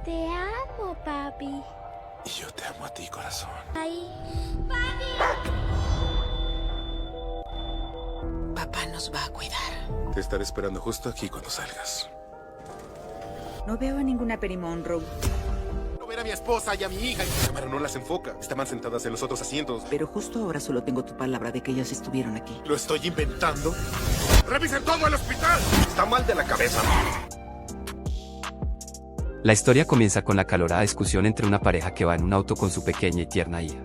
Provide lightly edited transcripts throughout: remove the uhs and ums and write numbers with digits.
Te amo, papi. Y yo te amo a ti, corazón. Ay, papi. Papá nos va a cuidar. Te estaré esperando justo aquí cuando salgas. No veo a ninguna Peri Monroe, No ver a mi esposa y a mi hija. La cámara no las enfoca. Estaban sentadas en los otros asientos. pero justo ahora solo tengo tu palabra de que ellas estuvieron aquí. ¿Lo estoy inventando? ¡Revisen todo el hospital! Está mal de la cabeza. La historia comienza con la acalorada discusión entre una pareja que va en un auto con su pequeña y tierna hija.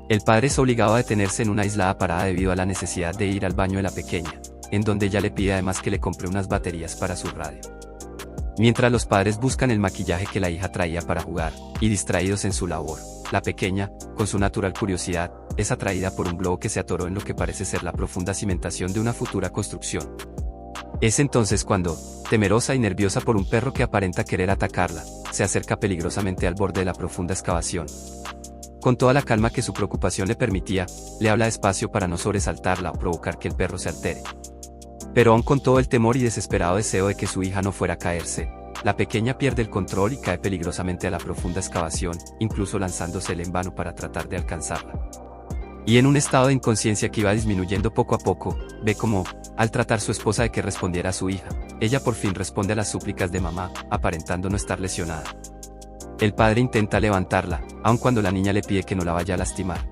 El padre es obligado a detenerse en una aislada parada debido a la necesidad de ir al baño de la pequeña, en donde ella le pide además que le compre unas baterías para su radio. Mientras los padres buscan el maquillaje que la hija traía para jugar, y distraídos en su labor, la pequeña, con su natural curiosidad, es atraída por un globo que se atoró en lo que parece ser la profunda cimentación de una futura construcción. Es entonces cuando, temerosa y nerviosa por un perro que aparenta querer atacarla, se acerca peligrosamente al borde de la profunda excavación. Con toda la calma que su preocupación le permitía, le habla despacio para no sobresaltarla o provocar que el perro se altere. Pero aún con todo el temor y desesperado deseo de que su hija no fuera a caerse, la pequeña pierde el control y cae peligrosamente a la profunda excavación, incluso lanzándosele en vano para tratar de alcanzarla. Y en un estado de inconsciencia que iba disminuyendo poco a poco, ve como, al tratar su esposa de que respondiera a su hija, ella por fin responde a las súplicas de mamá, aparentando no estar lesionada. El padre intenta levantarla, aun cuando la niña le pide que no la vaya a lastimar.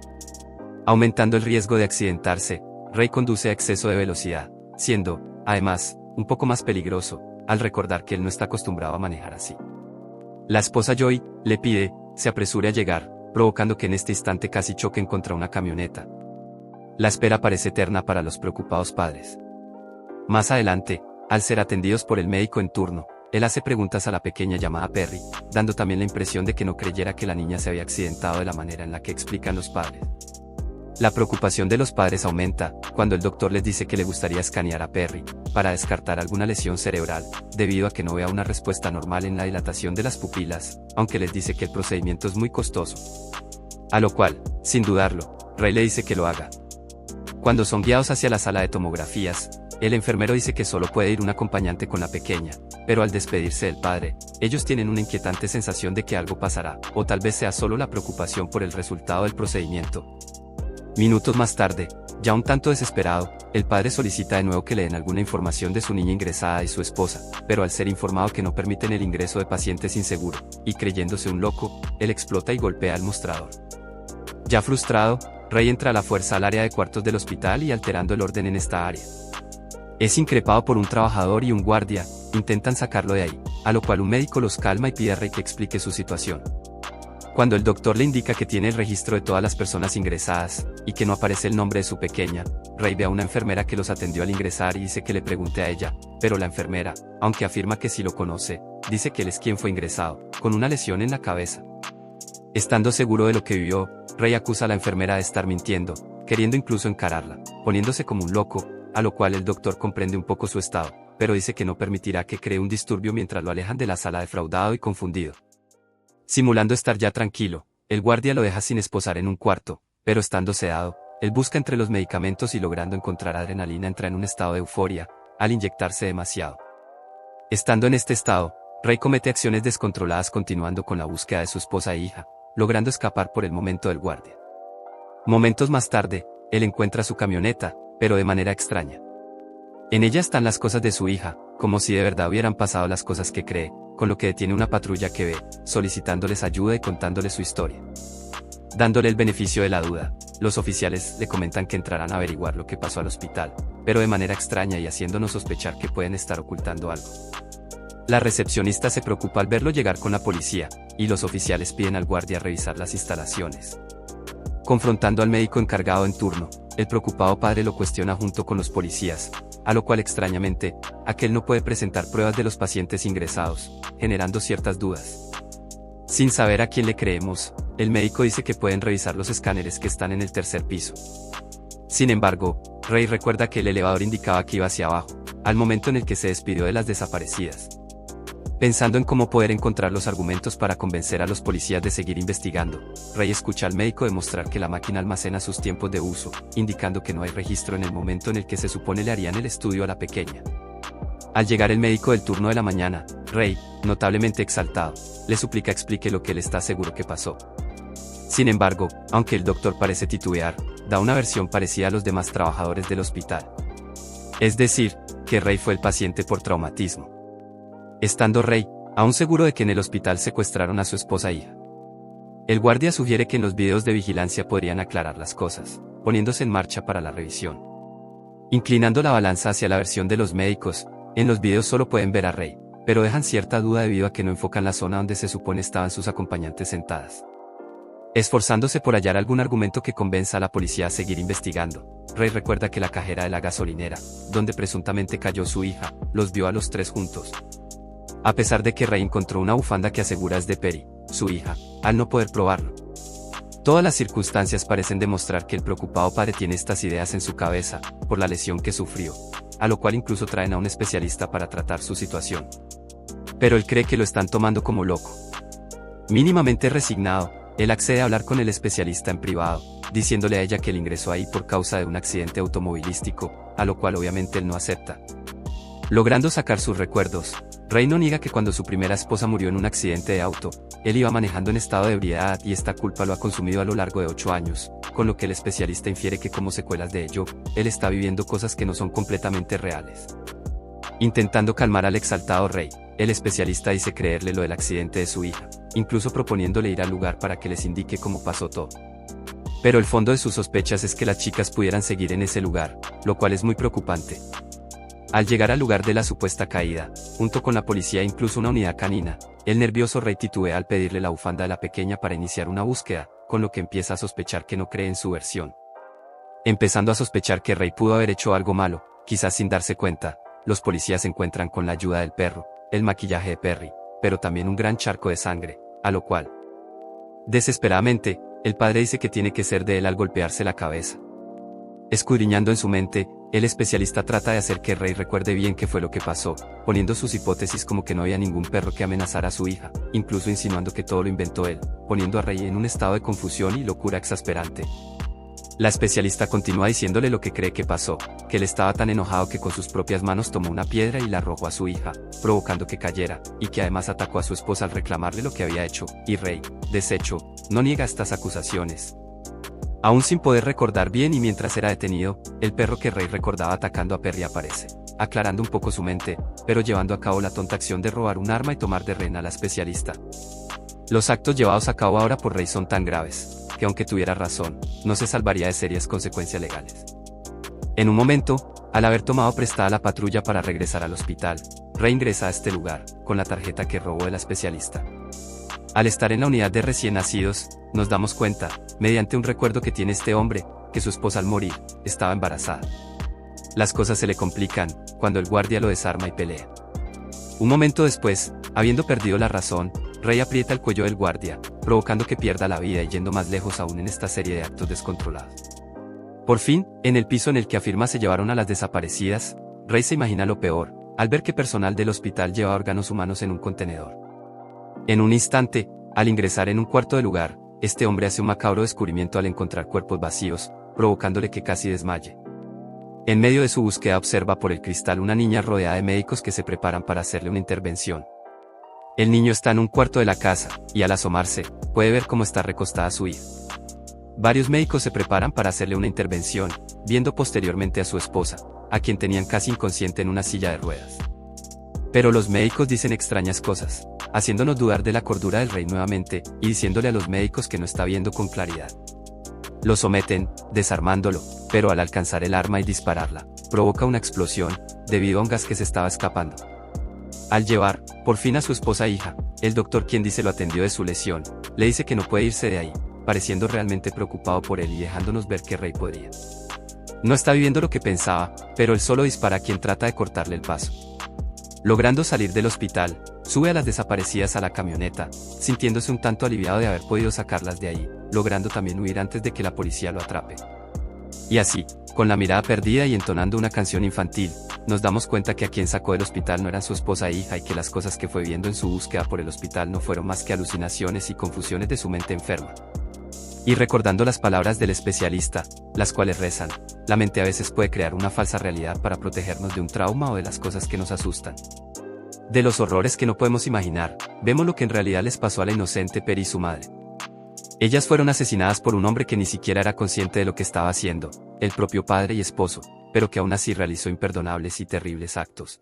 Aumentando el riesgo de accidentarse, Ray conduce a exceso de velocidad, siendo, además, un poco más peligroso, al recordar que él no está acostumbrado a manejar así. La esposa Joy le pide, se apresure a llegar, provocando que en este instante casi choquen contra una camioneta. La espera parece eterna para los preocupados padres. Más adelante, al ser atendidos por el médico en turno, él hace preguntas a la pequeña llamada Perry, dando también la impresión de que no creyera que la niña se había accidentado de la manera en la que explican los padres. La preocupación de los padres aumenta, cuando el doctor les dice que le gustaría escanear a Perry, para descartar alguna lesión cerebral, debido a que no vea una respuesta normal en la dilatación de las pupilas, aunque les dice que el procedimiento es muy costoso. A lo cual, sin dudarlo, Ray le dice que lo haga. Cuando son guiados hacia la sala de tomografías, el enfermero dice que solo puede ir un acompañante con la pequeña, pero al despedirse del padre, ellos tienen una inquietante sensación de que algo pasará, o tal vez sea solo la preocupación por el resultado del procedimiento. Minutos más tarde, ya un tanto desesperado, el padre solicita de nuevo que le den alguna información de su niña ingresada y su esposa, pero al ser informado que no permiten el ingreso de pacientes inseguros, y creyéndose un loco, él explota y golpea el mostrador. Ya frustrado, Ray entra a la fuerza al área de cuartos del hospital y alterando el orden en esta área. Es increpado por un trabajador y un guardia, intentan sacarlo de ahí, a lo cual un médico los calma y pide a Ray que explique su situación. Cuando el doctor le indica que tiene el registro de todas las personas ingresadas, y que no aparece el nombre de su pequeña, Ray ve a una enfermera que los atendió al ingresar y dice que le pregunte a ella, pero la enfermera, aunque afirma que sí lo conoce, dice que él es quien fue ingresado, con una lesión en la cabeza. Estando seguro de lo que vivió, Ray acusa a la enfermera de estar mintiendo, queriendo incluso encararla, poniéndose como un loco, a lo cual el doctor comprende un poco su estado, pero dice que no permitirá que cree un disturbio mientras lo alejan de la sala defraudado y confundido. Simulando estar ya tranquilo, el guardia lo deja sin esposar en un cuarto, pero estando sedado, él busca entre los medicamentos y logrando encontrar adrenalina entra en un estado de euforia, al inyectarse demasiado. Estando en este estado, Ray comete acciones descontroladas continuando con la búsqueda de su esposa e hija, logrando escapar por el momento del guardia. Momentos más tarde, él encuentra su camioneta, pero de manera extraña. En ella están las cosas de su hija, como si de verdad hubieran pasado las cosas que cree, con lo que detiene una patrulla que ve, solicitándoles ayuda y contándoles su historia. Dándole el beneficio de la duda, los oficiales le comentan que entrarán a averiguar lo que pasó al hospital, pero de manera extraña y haciéndonos sospechar que pueden estar ocultando algo. La recepcionista se preocupa al verlo llegar con la policía, y los oficiales piden al guardia revisar las instalaciones. Confrontando al médico encargado en turno, el preocupado padre lo cuestiona junto con los policías, a lo cual extrañamente, aquel no puede presentar pruebas de los pacientes ingresados, generando ciertas dudas. Sin saber a quién le creemos, el médico dice que pueden revisar los escáneres que están en el tercer piso. Sin embargo, Ray recuerda que el elevador indicaba que iba hacia abajo, al momento en el que se despidió de las desaparecidas. Pensando en cómo poder encontrar los argumentos para convencer a los policías de seguir investigando, Ray escucha al médico demostrar que la máquina almacena sus tiempos de uso, indicando que no hay registro en el momento en el que se supone le harían el estudio a la pequeña. Al llegar el médico del turno de la mañana, Ray, notablemente exaltado, le suplica explique lo que él está seguro que pasó. Sin embargo, aunque el doctor parece titubear, da una versión parecida a los demás trabajadores del hospital. Es decir, que Ray fue el paciente por traumatismo. Estando Ray, aún seguro de que en el hospital secuestraron a su esposa e hija. El guardia sugiere que en los videos de vigilancia podrían aclarar las cosas, poniéndose en marcha para la revisión. Inclinando la balanza hacia la versión de los médicos, en los videos solo pueden ver a Ray, pero dejan cierta duda debido a que no enfocan la zona donde se supone estaban sus acompañantes sentadas. Esforzándose por hallar algún argumento que convenza a la policía a seguir investigando, Ray recuerda que la cajera de la gasolinera, donde presuntamente cayó su hija, los vio a los tres juntos. A pesar de que Ray encontró una bufanda que asegura es de Perry, su hija, al no poder probarlo. Todas las circunstancias parecen demostrar que el preocupado padre tiene estas ideas en su cabeza, por la lesión que sufrió, a lo cual incluso traen a un especialista para tratar su situación. Pero él cree que lo están tomando como loco. Mínimamente resignado, él accede a hablar con el especialista en privado, diciéndole a ella que él ingresó ahí por causa de un accidente automovilístico, a lo cual obviamente él no acepta. Logrando sacar sus recuerdos, Ray no niega que cuando su primera esposa murió en un accidente de auto, él iba manejando en estado de ebriedad y esta culpa lo ha consumido a lo largo de 8 años, con lo que el especialista infiere que como secuelas de ello, él está viviendo cosas que no son completamente reales. Intentando calmar al exaltado Ray, el especialista dice creerle lo del accidente de su hija, incluso proponiéndole ir al lugar para que les indique cómo pasó todo. Pero el fondo de sus sospechas es que las chicas pudieran seguir en ese lugar, lo cual es muy preocupante. Al llegar al lugar de la supuesta caída, junto con la policía e incluso una unidad canina, el nervioso Ray titubea al pedirle la bufanda de la pequeña para iniciar una búsqueda, con lo que empieza a sospechar que no cree en su versión. Empezando a sospechar que Ray pudo haber hecho algo malo, quizás sin darse cuenta, los policías se encuentran con la ayuda del perro, el maquillaje de Perry, pero también un gran charco de sangre, a lo cual, desesperadamente, el padre dice que tiene que ser de él al golpearse la cabeza. Escudriñando en su mente, el especialista trata de hacer que Ray recuerde bien qué fue lo que pasó, poniendo sus hipótesis como que no había ningún perro que amenazara a su hija, incluso insinuando que todo lo inventó él, poniendo a Ray en un estado de confusión y locura exasperante. La especialista continúa diciéndole lo que cree que pasó, que él estaba tan enojado que con sus propias manos tomó una piedra y la arrojó a su hija, provocando que cayera, y que además atacó a su esposa al reclamarle lo que había hecho, y Ray, deshecho, no niega estas acusaciones. Aún sin poder recordar bien y mientras era detenido, el perro que Ray recordaba atacando a Perry aparece, aclarando un poco su mente, pero llevando a cabo la tonta acción de robar un arma y tomar de rehén a la especialista. Los actos llevados a cabo ahora por Ray son tan graves, que aunque tuviera razón, no se salvaría de serias consecuencias legales. En un momento, al haber tomado prestada la patrulla para regresar al hospital, Ray ingresa a este lugar, con la tarjeta que robó de la especialista. Al estar en la unidad de recién nacidos, nos damos cuenta, mediante un recuerdo que tiene este hombre, que su esposa al morir, estaba embarazada. Las cosas se le complican, cuando el guardia lo desarma y pelea. Un momento después, habiendo perdido la razón, Ray aprieta el cuello del guardia, provocando que pierda la vida y yendo más lejos aún en esta serie de actos descontrolados. Por fin, en el piso en el que afirma se llevaron a las desaparecidas, Ray se imagina lo peor, al ver que personal del hospital lleva órganos humanos en un contenedor. En un instante, al ingresar en un cuarto de lugar, este hombre hace un macabro descubrimiento al encontrar cuerpos vacíos, provocándole que casi desmaye. En medio de su búsqueda observa por el cristal una niña rodeada de médicos que se preparan para hacerle una intervención. El niño está en un cuarto de la casa, y al asomarse, puede ver cómo está recostada su hija. Varios médicos se preparan para hacerle una intervención, viendo posteriormente a su esposa, a quien tenían casi inconsciente en una silla de ruedas. Pero los médicos dicen extrañas cosas, haciéndonos dudar de la cordura del Rey nuevamente, y diciéndole a los médicos que no está viendo con claridad. Lo someten, desarmándolo, pero al alcanzar el arma y dispararla, provoca una explosión, debido a un gas que se estaba escapando. Al llevar, por fin a su esposa e hija, el doctor quien dice lo atendió de su lesión, le dice que no puede irse de ahí, pareciendo realmente preocupado por él y dejándonos ver que Rey podría. No está viviendo lo que pensaba, pero él solo dispara a quien trata de cortarle el paso. Logrando salir del hospital, sube a las desaparecidas a la camioneta, sintiéndose un tanto aliviado de haber podido sacarlas de ahí, logrando también huir antes de que la policía lo atrape. Y así, con la mirada perdida y entonando una canción infantil, nos damos cuenta que a quien sacó del hospital no eran su esposa e hija y que las cosas que fue viendo en su búsqueda por el hospital no fueron más que alucinaciones y confusiones de su mente enferma. Y recordando las palabras del especialista, las cuales rezan, la mente a veces puede crear una falsa realidad para protegernos de un trauma o de las cosas que nos asustan. De los horrores que no podemos imaginar, vemos lo que en realidad les pasó a la inocente Peri y su madre. Ellas fueron asesinadas por un hombre que ni siquiera era consciente de lo que estaba haciendo, el propio padre y esposo, pero que aún así realizó imperdonables y terribles actos.